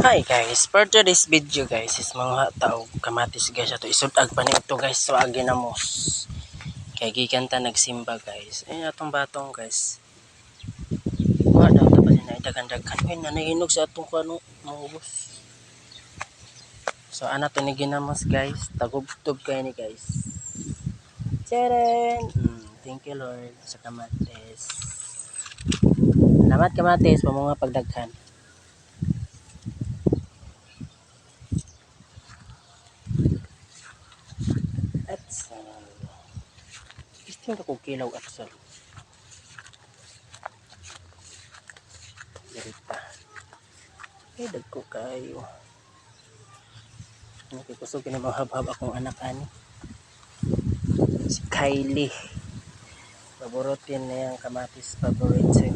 Hi guys, for today's video guys is mga tao kamatis guys ato isutag pa nito guys so aginamos. Kay gikan ta nagsimba guys. Atong batong guys. Wa daw ta pa na dagan-dagan ay nanahinog sa atong kano maubos. So ana to ni ginamos guys, tagubtob kay ni guys. Tcharan! Thank you Lord sa kamatis. Salamat kamatis pa mga pagdaghan. Atsal. Gusto ko kilaw atsal. Dirita. Dagko kayo. Nakikusog na mahab-hab akong anak ani. Si Kylie. Paborutin na yung kamatis favorite sa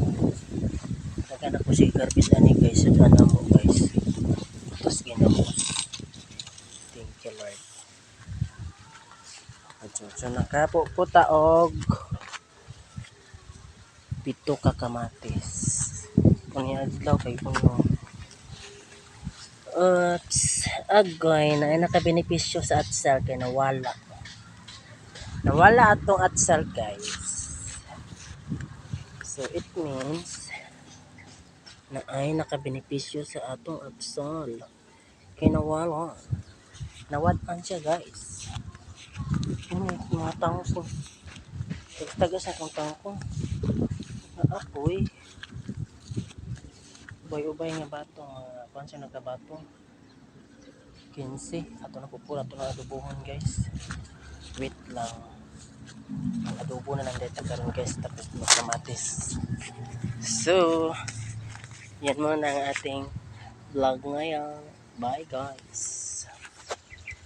nagana ko si garbis ani guys sa ana mo guys. Tapos ginamos. Thank you Lord. So nakapo po taog pito ka kamatis. Kung adlaw kay kuno. Agoy na nakabenepisyo sa atsal kay nawala. Nawala atong atsal guys. So it means na ay nakabenepisyo sa atong atsal. Kay nawala. Nawalan siya guys. Mga tangko. Tagas na kong tangko. Apoy. Ubay-ubay nga bato. Kung siya nagkabato. 15. Ato na pupula. Ato na adobohon guys. Wait lang. Ang adobo na lang dito karon guys. Tapos magkamatis. So, yan muna ang ating vlog ngayon. Bye guys.